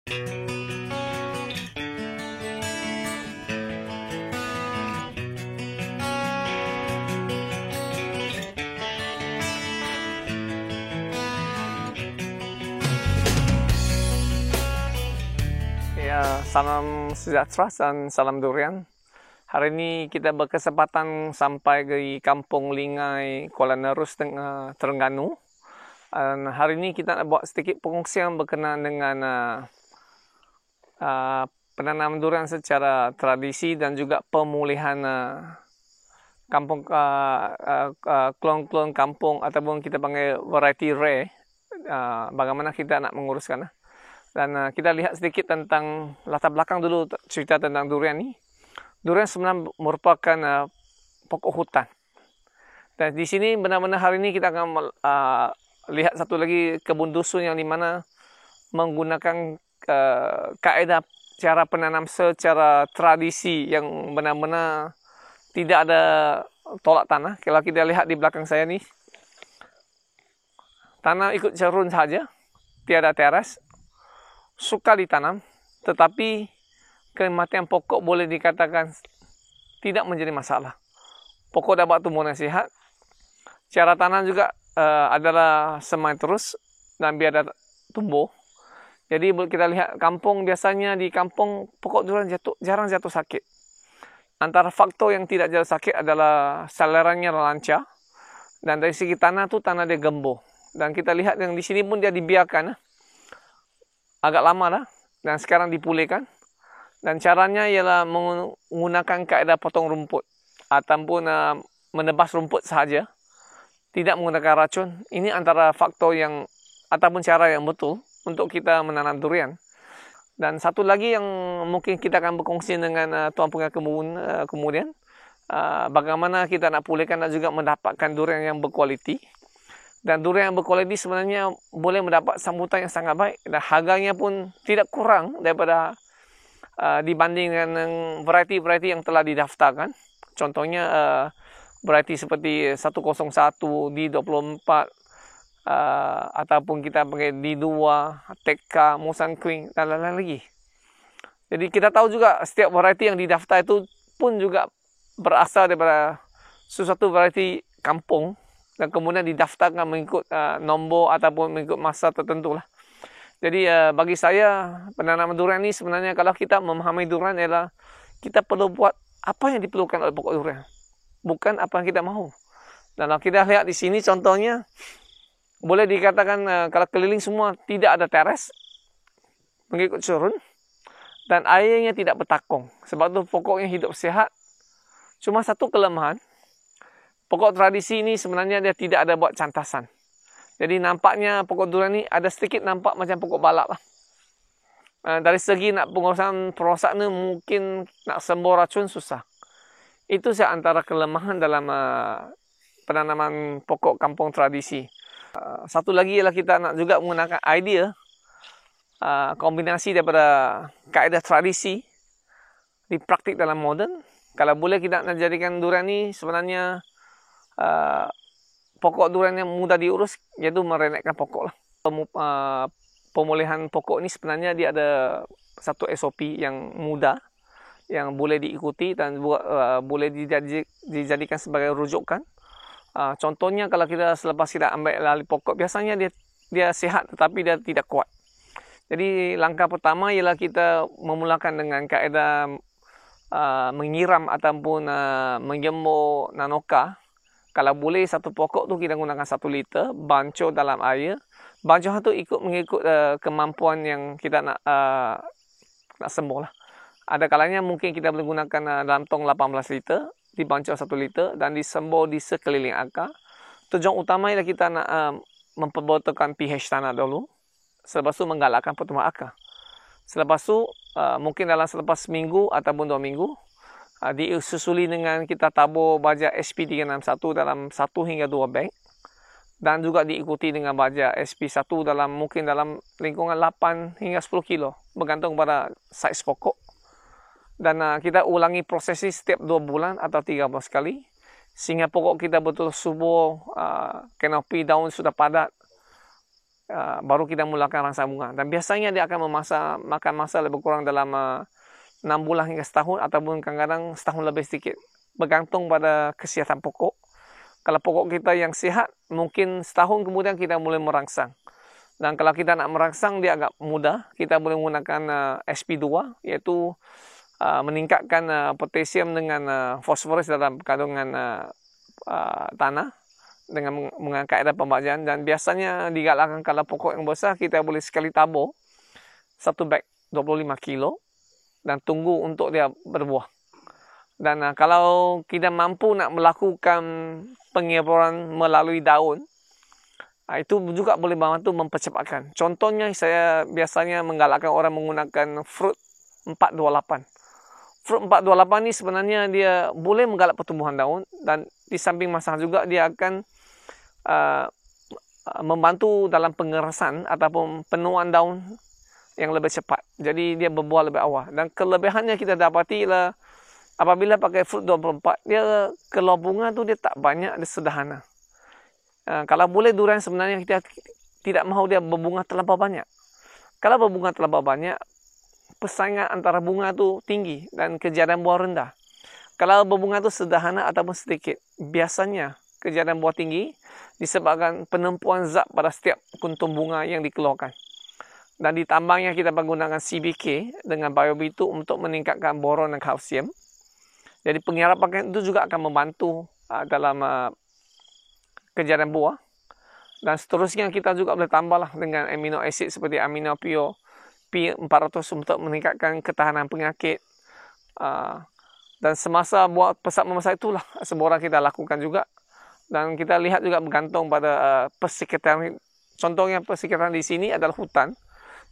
Ya, salam sejahtera dan salam durian. Hari ini kita berkesempatan sampai ke Kampung Lingai, Kuala Nerus, Terengganu. Dan hari ini kita nak buat sedikit pengungsian berkenaan dengan penanaman durian secara tradisi dan juga pemulihan kampung klon-klon kampung ataupun kita panggil variety rare. Bagaimana kita nak menguruskan. Dan kita lihat sedikit tentang latar belakang dulu cerita tentang durian ni. Durian sebenarnya merupakan pokok hutan. Dan di sini benar-benar hari ini kita akan lihat satu lagi kebun dusun yang dimana menggunakan kaedah cara penanam secara tradisi yang benar-benar tidak ada tolak tanah. Kalau kita lihat di belakang saya ni, tanah ikut cerun saja, tiada teras. Suka ditanam, tetapi kematian pokok boleh dikatakan tidak menjadi masalah. Pokok dapat tumbuh dengan sehat. Cara tanam juga adalah semai terus dan biar tumbuh. Jadi kita lihat kampung, biasanya di kampung pokok durian jarang jatuh sakit. Antara faktor yang tidak jatuh sakit adalah salurannya lancar, dan dari segi tanah dia gembur. Dan kita lihat yang di sini pun dia dibiarkan agak lama dah, dan sekarang dipulihkan. Dan caranya ialah menggunakan kaedah potong rumput ataupun menebas rumput sahaja, tidak menggunakan racun. Ini antara faktor yang ataupun cara yang betul untuk kita menanam durian. Dan satu lagi yang mungkin kita akan berkongsi dengan tuan pengarah kebun kemudian, bagaimana kita nak pulihkan dan juga mendapatkan durian yang berkualiti. Dan durian yang berkualiti sebenarnya boleh mendapat sambutan yang sangat baik, dan harganya pun tidak kurang daripada dibanding dengan variety-variety yang telah didaftarkan. Contohnya variety seperti 101, D24, ataupun kita pakai D2, TK, Musang Queen dan lain-lain lagi. Jadi kita tahu juga setiap variety yang didaftar itu pun juga berasal daripada sesuatu variety kampung, dan kemudian didaftarkan mengikut nombor ataupun mengikut masa tertentu lah. Jadi bagi saya, penanaman durian ni sebenarnya kalau kita memahami durian ialah kita perlu buat apa yang diperlukan oleh pokok durian, bukan apa yang kita mahu. Dan kalau kita lihat di sini contohnya, boleh dikatakan kalau keliling semua tidak ada teres, mengikut cerun, dan airnya tidak bertakung. Sebab tu pokoknya hidup sehat. Cuma satu kelemahan, pokok tradisi ini sebenarnya dia tidak ada buat cantasan. Jadi nampaknya pokok durian ni ada sedikit nampak macam pokok balak lah. Dari segi nak pengurusan perosak ni mungkin nak sembuh racun susah. Itu saya antara kelemahan dalam penanaman pokok kampung tradisi. Satu lagi ialah kita nak juga menggunakan idea kombinasi daripada kaedah tradisi dipraktik dalam moden. Kalau boleh kita nak jadikan durian ni sebenarnya pokok durian yang mudah diurus, iaitu merenekkan pokok lah. Pemulihan pokok ni sebenarnya dia ada satu SOP yang mudah, yang boleh diikuti dan boleh dijadikan sebagai rujukan. Contohnya kalau kita selepas kita ambil alih pokok, biasanya dia sihat tetapi dia tidak kuat. Jadi langkah pertama ialah kita memulakan dengan kaedah menyiram ataupun menjemur nanoka. Kalau boleh satu pokok tu kita gunakan 1 liter, bancuh dalam air. Bancuh tu mengikut kemampuan yang kita nak sembuh lah. Ada kalanya mungkin kita boleh gunakan dalam tong 18 liter, dibancuh 1 liter dan disembuh di sekeliling akar. Tujuan utama ialah kita nak memperbetulkan pH tanah dulu. Selepas tu menggalakkan pertumbuhan akar. Selepas tu mungkin dalam selepas seminggu ataupun 2 minggu, disusuli dengan kita tabur baja SP361 dalam 1 hingga 2 beg, dan juga diikuti dengan baja SP1 mungkin dalam lingkungan 8 hingga 10 kilo bergantung pada saiz pokok. Dan kita ulangi proses ini setiap 2 bulan atau 3 bulan sekali, sehingga pokok kita betul subur, kanopi daun sudah padat, baru kita mulakan rangsang bunga. Dan biasanya dia akan makan masa lebih kurang dalam 6 bulan hingga setahun, ataupun kadang-kadang setahun lebih sedikit, bergantung pada kesihatan pokok. Kalau pokok kita yang sihat, mungkin setahun kemudian kita mulai merangsang. Dan kalau kita nak merangsang, dia agak mudah. Kita boleh menggunakan SP2, iaitu meningkatkan potasium dengan fosforus dalam kandungan tanah dengan kaedah pembajakan. Dan biasanya digalakkan kalau pokok yang besar, kita boleh sekali tabur 1 beg 25 kilo dan tunggu untuk dia berbuah. Dan kalau kita mampu nak melakukan pengeburan melalui daun, itu juga boleh membantu mempercepatkan. Contohnya, saya biasanya menggalakkan orang menggunakan fruit 428. Fruit 428 ni sebenarnya dia boleh menggalak pertumbuhan daun, dan di samping masalah juga dia akan membantu dalam pengerasan ataupun penuaan daun yang lebih cepat. Jadi dia berbuah lebih awal. Dan kelebihannya kita dapati lah, apabila pakai fruit 24, dia keluar bunga tu dia tak banyak, dia sederhana. Kalau boleh durian sebenarnya kita tidak mahu dia berbunga terlampau banyak. Kalau berbunga terlampau banyak, persaingan antara bunga tu tinggi dan kejadian buah rendah. Kalau berbunga tu sederhana ataupun sedikit, biasanya kejadian buah tinggi disebabkan penumpuan zat pada setiap kuntum bunga yang dikeluarkan. Dan ditambahnya kita menggunakan CBK dengan BioB2 untuk meningkatkan boron dan kalsium. Jadi penghirapan itu juga akan membantu dalam kejadian buah. Dan seterusnya kita juga boleh tambahlah dengan amino acid seperti aminopio P400 untuk meningkatkan ketahanan penyakit. Dan semasa buat pesat memasak itulah semua orang kita lakukan juga. Dan kita lihat juga bergantung pada persekitaran. Contohnya persekitaran di sini adalah hutan.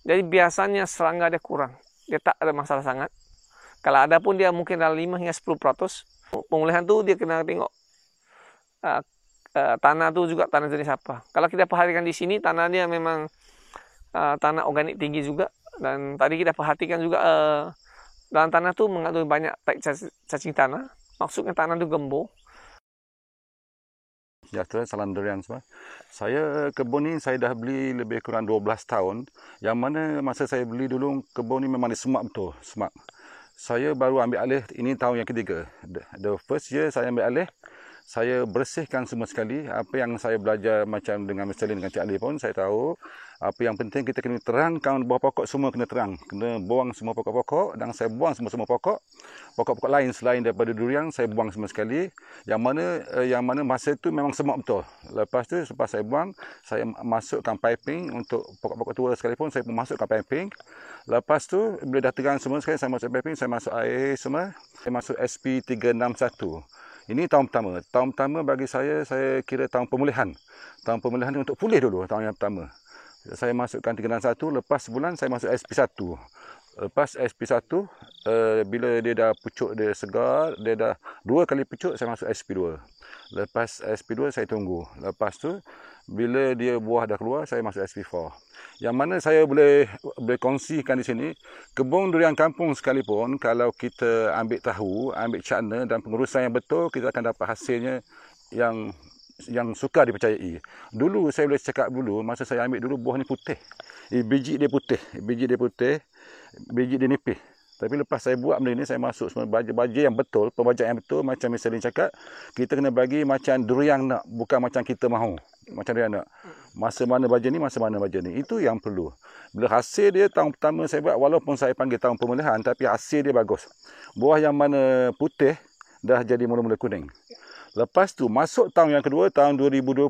Jadi biasanya serangga dia kurang. Dia tak ada masalah sangat. Kalau ada pun dia mungkin dalam 5 hingga 10%. Pemulihan tu dia kena tengok tanah tu juga tanah jenis apa. Kalau kita perhatikan di sini, tanah dia memang tanah organik tinggi juga. Dan tadi kita perhatikan juga dalam tanah tu mengandung banyak cacing tanah. Maksudnya tanah tu gembur. Sejahtera, salam durian semua. Saya kebun ni saya dah beli lebih kurang 12 tahun. Yang mana masa saya beli dulu, kebun ni memang disemak betul, semak. Saya baru ambil alih, ini tahun yang ketiga. The first year saya ambil alih, saya bersihkan semua sekali. Apa yang saya belajar macam dengan Mr. Lin, dengan Cik Ali pun, saya tahu apa yang penting kita kena terangkan buah pokok semua kena terang. Kena buang semua pokok-pokok, dan saya buang semua pokok. Pokok-pokok lain selain daripada durian, saya buang semua sekali. Yang mana masa itu memang semak betul. Lepas tu, selepas saya buang, saya masukkan piping untuk pokok-pokok tua sekalipun, saya pun masukkan piping. Lepas tu, bila dah terang semua sekali, saya masuk piping, saya masuk air semua. Saya masuk SP361. Ini tahun pertama. Tahun pertama bagi saya kira tahun pemulihan. Tahun pemulihan ni untuk pulih dulu, tahun yang pertama. Saya masukkan 361, lepas sebulan saya masuk SP1. Lepas SP1, bila dia dah pucuk, dia segar, dia dah 2 kali pucuk, saya masuk SP2. Lepas SP2 saya tunggu. Lepas tu, bila dia buah dah keluar, saya masuk SP4. Yang mana saya boleh kongsikan di sini, kebun durian kampung sekalipun, kalau kita ambil tahu, ambil cara dan pengurusan yang betul, kita akan dapat hasilnya yang suka dipercayai. Dulu saya boleh cakap dulu, masa saya ambil dulu buah ni putih. Biji dia putih, biji dia nipis. Tapi lepas saya buat benda ni, saya masuk semua baja yang betul, pembajak yang betul, macam Mr. Lin cakap, kita kena bagi macam durian nak, bukan macam kita mahu. Macam durian nak. Masa mana baja ni, masa mana baja ni. Itu yang perlu. Bila hasil dia tahun pertama saya buat, walaupun saya panggil tahun pemulihan, tapi hasil dia bagus. Buah yang mana putih, dah jadi mula-mula kuning. Lepas tu, masuk tahun yang kedua, tahun 2020,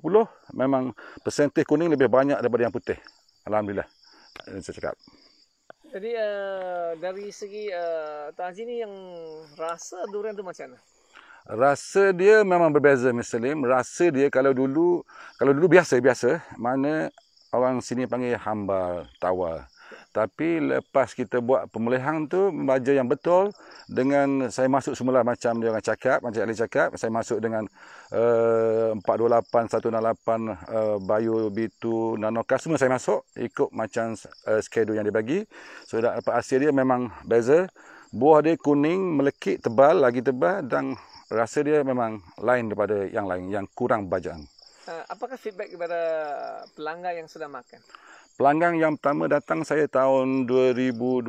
memang persentif kuning lebih banyak daripada yang putih. Alhamdulillah. Saya cakap. Jadi dari segi Tuan Haji ni yang rasa durian tu macam mana? Rasa dia memang berbeza, Mr. Lim. Rasa dia kalau dulu biasa. Mana orang sini panggil hambal, tawar. Tapi lepas kita buat pemulihan tu, baja yang betul, dengan saya masuk semula macam dia orang cakap, macam Ali cakap, saya masuk dengan 428, 168, BioB2, Nanoka, semua saya masuk, ikut macam schedule yang dia bagi. So, dapat hasil dia memang beza. Buah dia kuning, melekit, tebal, lagi tebal, dan rasa dia memang lain daripada yang lain, yang kurang bajaan. Apakah feedback kepada pelanggan yang sudah makan? Pelanggan yang pertama datang saya tahun 2020.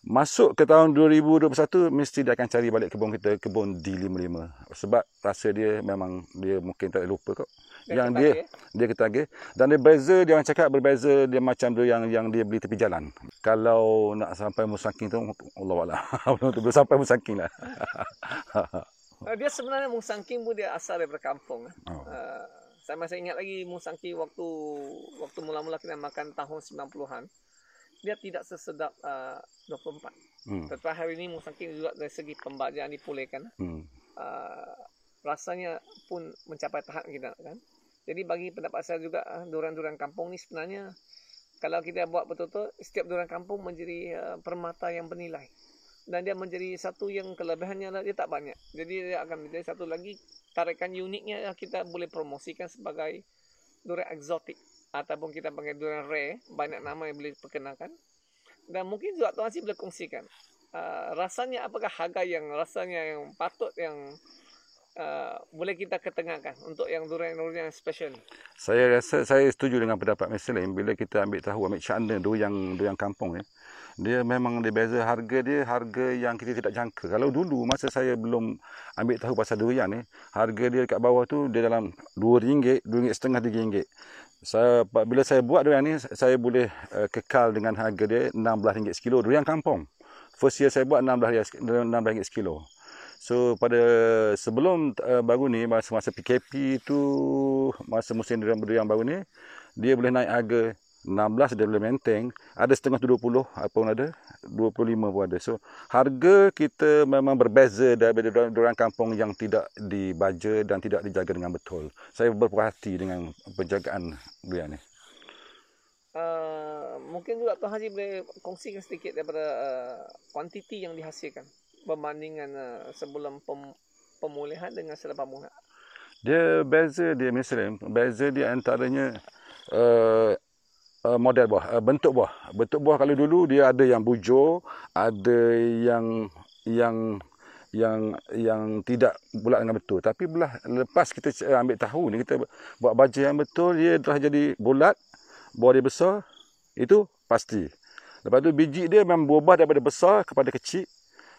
Masuk ke tahun 2021, mesti dia akan cari balik kebun kita, kebun D55. Sebab rasa dia memang, dia mungkin tak lupa kok. Dia ketagih. Dan dia beza, dia orang cakap berbeza, dia macam dia yang dia beli tepi jalan. Kalau nak sampai Musangking tu, Allah Allah. Belum sampai Musangking lah. Dia sebenarnya Musangking pun dia asal daripada kampung. Oh. Saya masih ingat lagi Musangking waktu mula-mula kita makan tahun 90-an. Dia tidak sesedap 24. Tetapi hari ini Musangking juga dari segi pembajaan dipulihkan. Rasanya pun mencapai tahap kita kan. Jadi bagi pendapat saya juga durian-durian kampung ni sebenarnya kalau kita buat betul-betul, setiap durian kampung menjadi permata yang bernilai. Dan dia menjadi satu yang kelebihannya dia tak banyak. Jadi dia akan menjadi satu lagi tarikan uniknya kita boleh promosikan sebagai durian eksotik. Ataupun kita panggil durian rare, banyak nama yang boleh perkenalkan. Dan mungkin juga Tuan Haji boleh kongsikan. Rasanya apakah harga yang rasanya yang patut yang boleh kita ketengahkan untuk yang durian-durian special ni? Saya rasa saya setuju dengan pendapat Mr. Lim bila kita ambil tahu, ambil cakna durian kampung ni. Dia memang dia beza harga dia, harga yang kita tidak jangka. Kalau dulu masa saya belum ambil tahu pasal durian ni, harga dia kat bawah tu dia dalam RM2, RM2.50, RM3. Bila saya buat durian ni, saya boleh kekal dengan harga dia RM16 sekilo durian kampung. First year saya buat RM16 sekilo. So pada sebelum baru ni, masa PKP tu, masa musim durian baru ni, dia boleh naik harga 16, dia boleh maintain. Ada setengah tu 20, apa pun ada, 25 pun ada. So harga kita memang berbeza daripada durian kampung yang tidak dibaja dan tidak dijaga dengan betul. Saya berpuas hati dengan penjagaan durian ni. Mungkin juga Tuan Haji boleh kongsikan sedikit daripada kuantiti yang dihasilkan berbandingan sebelum pemulihan dengan selepas pemulihan. Dia beza dia misalnya, beza dia antaranya model buah, bentuk buah. Bentuk buah kalau dulu dia ada yang bujur, ada yang tidak bulat dengan betul. Tapi lepas kita ambil tahu ni, kita buat baja yang betul, dia telah jadi bulat, buah dia besar, itu pasti. Lepas tu biji dia memang berubah daripada besar kepada kecil.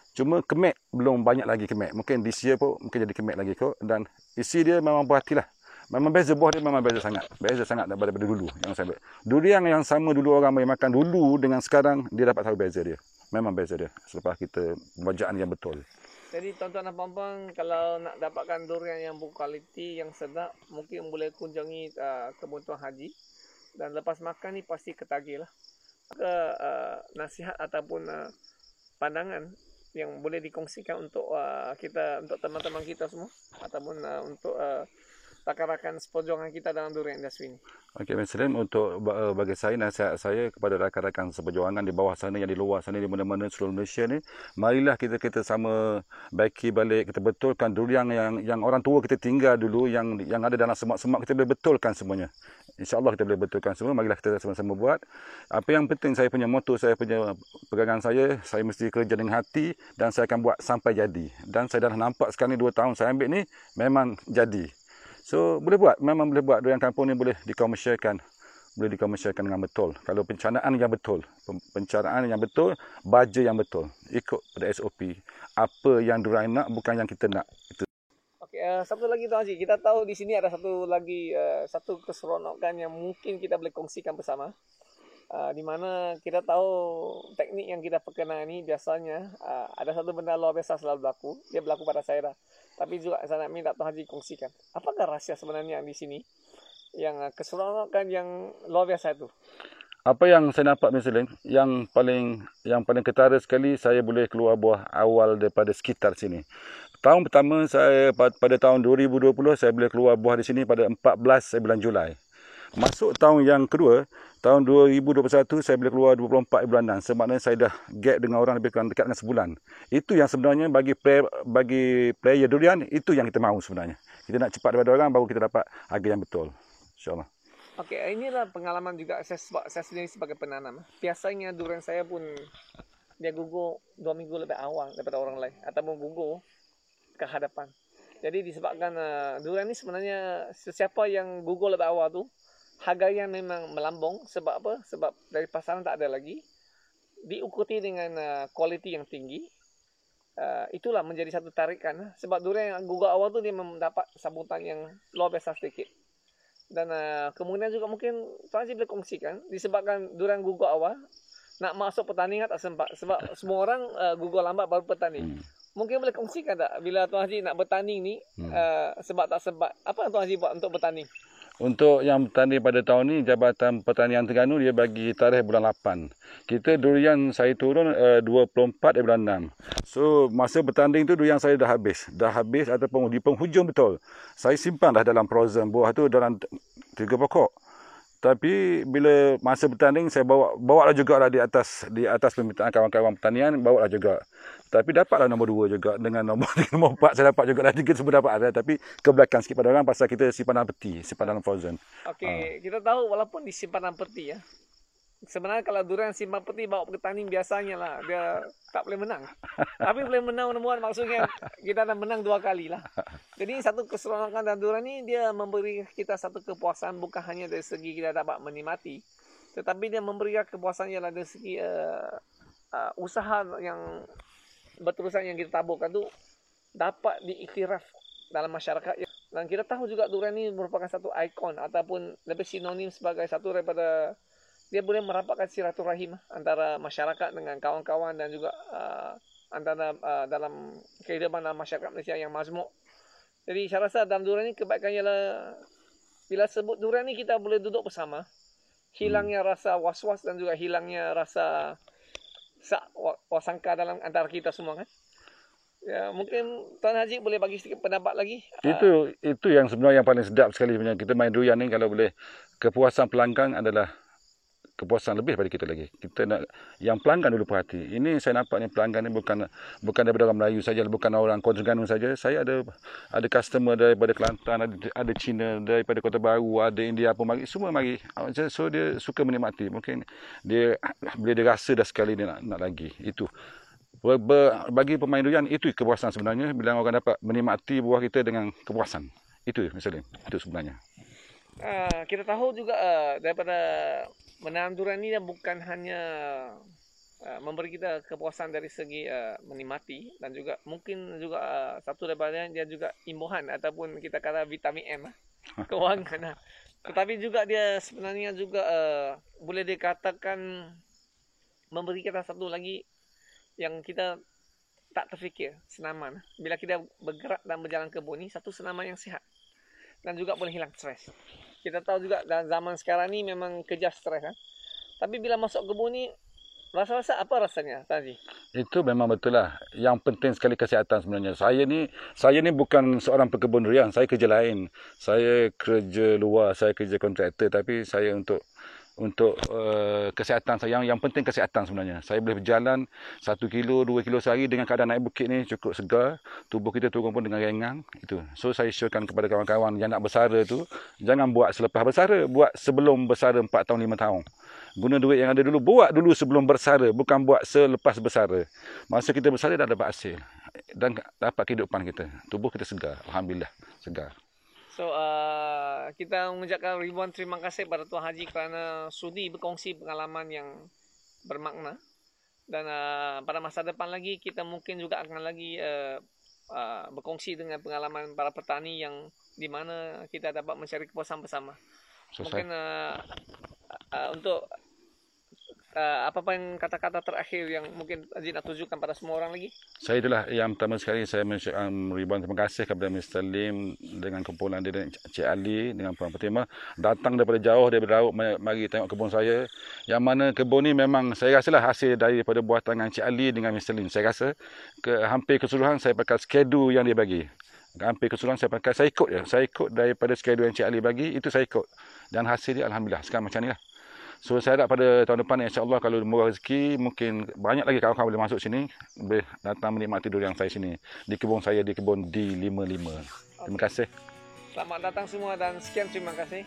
Cuma kemek belum banyak lagi kemek. Mungkin this year pun mungkin jadi kemek lagi kot. Dan isi dia memang berhatilah. Memang beza, buah dia memang beza sangat. Beza sangat daripada dulu yang saya ambil. Durian yang sama dulu orang makan dulu dengan sekarang, dia dapat tahu beza dia. Memang beza dia selepas kita pembajaan yang betul. Jadi tuan-tuan dan puan-puan, kalau nak dapatkan durian yang berkualiti, yang sedap, mungkin boleh kunjungi kebun Tuan Haji. Dan lepas makan ni pasti ketagih lah. Nasihat ataupun pandangan yang boleh dikongsikan untuk kita, untuk teman-teman kita semua, ataupun untuk rakan-rakan seperjuangan kita dalam durian industri ini. Okey, Mr. Lim, untuk bagi saya, nasihat saya kepada rakan-rakan seperjuangan di bawah sana, yang di luar sana, di mana-mana seluruh Malaysia ni, marilah kita sama baiki balik, kita betulkan durian yang orang tua kita tinggal dulu, yang ada dalam semak-semak, kita boleh betulkan semuanya. InsyaAllah kita boleh betulkan semua. Marilah kita sama-sama buat. Apa yang penting, saya punya motto, saya punya pegangan saya mesti kerja dengan hati dan saya akan buat sampai jadi. Dan saya dah nampak sekarang ni 2 tahun saya ambil ni, memang jadi. So boleh buat, memang boleh buat. Durian kampung ni boleh dikomersialkan. Boleh dikomersialkan dengan betul. Kalau perencanaan yang betul. Perencanaan yang betul, baja yang betul. Ikut pada SOP. Apa yang durian nak, bukan yang kita nak. Itu. Okey, satu lagi Tuan Haji. Kita tahu di sini ada satu keseronokan yang mungkin kita boleh kongsikan bersama. Di mana kita tahu teknik yang kita perkenal ni biasanya ada satu benda luar biasa selalu berlaku. Dia berlaku pada saya dah. Tapi juga saya nak minta Tuan Haji kongsikan. Apakah rahsia sebenarnya di sini yang keseronokan yang luar biasa itu? Apa yang saya nampak Mr. Lim, yang paling ketara sekali, saya boleh keluar buah awal daripada sekitar sini. Tahun pertama saya pada tahun 2020 saya boleh keluar buah di sini pada 14 bulan Julai. Masuk tahun yang kedua, tahun 2021 saya boleh keluar 24 bulan 6. Semaknanya saya dah gap dengan orang lebih kurang dekat dengan sebulan. Itu yang sebenarnya bagi player durian, itu yang kita mahu sebenarnya. Kita nak cepat daripada orang baru kita dapat harga yang betul. InsyaAllah. Okey, inilah pengalaman juga saya sendiri sebagai penanam. Biasanya durian saya pun dia gugur 2 minggu lebih awal daripada orang lain. Ataupun gugur ke hadapan. Jadi disebabkan durian ni sebenarnya sesiapa yang Google lebih awal tu, harganya memang melambung. Sebab apa? Sebab dari pasaran tak ada lagi. Diikuti dengan kualiti yang tinggi. Itulah menjadi satu tarikan. Sebab durian yang Google awal tu dia mendapat sambutan yang luar biasa sedikit. Dan kemudian juga mungkin Tuan Haji boleh kongsikan, disebabkan durian Google awal, nak masuk pertandingan tak sempat. Sebab semua orang Google lambat baru bertanding. Mungkin boleh kongsikan tak bila Tuan Haji nak bertanding ni, sebab tak sempat, apa Tuan Haji buat untuk bertanding? Untuk yang bertanding pada tahun ni, Jabatan Pertanian Terengganu dia bagi tarikh bulan 8. Kita durian saya turun 24 bulan 6. So masa bertanding tu durian saya dah habis. Dah habis ataupun di penghujung betul. Saya simpan dah dalam frozen. Buah tu dalam 3 pokok. Tapi bila masa bertanding saya bawa lah juga lah di atas permintaan kawan-kawan pertanian, bawa lah juga. Tapi dapatlah nombor 2 juga dengan nombor 4 saya dapat juga lah 3 semua dapat ada, tapi ke belakang sikit pada orang pasal kita simpan dalam peti, simpan dalam frozen. Okey, kita tahu walaupun disimpan dalam peti ya. Sebenarnya kalau durian simpan peti bawa bertanding biasanya lah dia tak boleh menang. Tapi boleh menang nombor maksudnya kita dah menang 2 kali lah. Jadi satu keseronokan dalam durian ni dia memberi kita satu kepuasan bukan hanya dari segi kita dapat menikmati, tetapi dia memberi kepuasan ialah dari segi usaha yang berterusan yang kita taburkan tu dapat diiktiraf dalam masyarakat. Dan kita tahu juga durian ni merupakan satu ikon ataupun lebih sinonim sebagai satu daripada dia boleh merapatkan silaturahim antara masyarakat dengan kawan-kawan dan juga antara dalam kehidupan dalam masyarakat Malaysia yang majmuk. Jadi saya rasa dalam durian ni kebaikan ialah bila sebut durian ni kita boleh duduk bersama. Hilangnya rasa was-was dan juga hilangnya rasa wasangka dalam antara kita semua kan. Ya, mungkin Tuan Haji boleh bagi sedikit pendapat lagi. Itu yang sebenarnya yang paling sedap sekali sebenarnya. Kita main durian ni kalau boleh, kepuasan pelanggan adalah kepuasan lebih daripada kita lagi. Kita nak yang pelanggan dulu perhati. Ini saya nampak ni pelanggan ni bukan daripada orang Melayu saja, bukan orang Kota Terengganu saja. Saya ada customer daripada Kelantan, ada Cina, daripada Kota Baru, ada India pun mari, semua mari. So dia suka menikmati. Mungkin dia bila dia rasa dah sekali dia nak lagi. Itu bagi pemain durian itu kepuasan sebenarnya bila orang dapat menikmati buah kita dengan kepuasan. Itu misalnya, itu sebenarnya. Kita tahu juga daripada menanam durian ni dia bukan hanya memberi kita kepuasan dari segi menikmati dan juga mungkin juga satu daripada dia juga imbuhan ataupun kita kata vitamin M kewangan. Tetapi juga dia sebenarnya juga boleh dikatakan memberi kita satu lagi yang kita tak terfikir, senaman. Bila kita bergerak dan berjalan kebun ni satu senaman yang sihat dan juga boleh hilang stres. Kita tahu juga dalam zaman sekarang ni memang kejar stres kan. Tapi bila masuk kebun ni rasa-rasa apa rasanya tadi? Itu memang betul lah. Yang penting sekali kesihatan sebenarnya. Saya ni bukan seorang pekebun durian. Saya kerja lain. Saya kerja luar, saya kerja kontraktor. Tapi saya untuk kesihatan saya, yang penting kesihatan sebenarnya. Saya boleh berjalan 1 kilo, 2 kilo sehari dengan keadaan naik bukit ni cukup segar. Tubuh kita turun pun dengan ringan. Itu. So saya syorkan kepada kawan-kawan yang nak bersara tu, jangan buat selepas bersara, buat sebelum bersara 4 tahun 5 tahun. Guna duit yang ada dulu, buat dulu sebelum bersara, bukan buat selepas bersara. Masa kita bersara dah dapat hasil dan dapat kehidupan kita. Tubuh kita segar, alhamdulillah, segar. So kita mengucapkan ribuan terima kasih kepada Tuan Haji kerana sudi berkongsi pengalaman yang bermakna. Dan pada masa depan lagi kita mungkin juga akan lagi berkongsi dengan pengalaman para petani yang di mana kita dapat mencari kepuasan bersama. Mungkin untuk apa yang kata-kata terakhir yang mungkin Haji nak tunjukkan pada semua orang lagi? Saya itulah yang pertama sekali saya mengucapkan ribuan terima kasih kepada Mr. Lim dengan kumpulan dia dan Cik Ali dengan Puan Fatimah datang daripada jauh daripada laut mari tengok kebun saya. Yang mana kebun ni memang saya rasalah hasil daripada buah tangan Cik Ali dengan Mr. Lim. Saya rasa hampir keseluruhan saya pakai skedul yang dia bagi. Hampir keseluruhan saya ikut je. Saya ikut daripada skedul yang Cik Ali bagi, itu saya ikut. Dan hasil dia alhamdulillah sekarang macam ni lah. So saya harap pada tahun depan insya-Allah kalau murah rezeki mungkin banyak lagi kawan-kawan boleh masuk sini, boleh datang menikmati durian saya sini di kebun saya di kebun D55. Terima kasih. Selamat datang semua dan sekian terima kasih.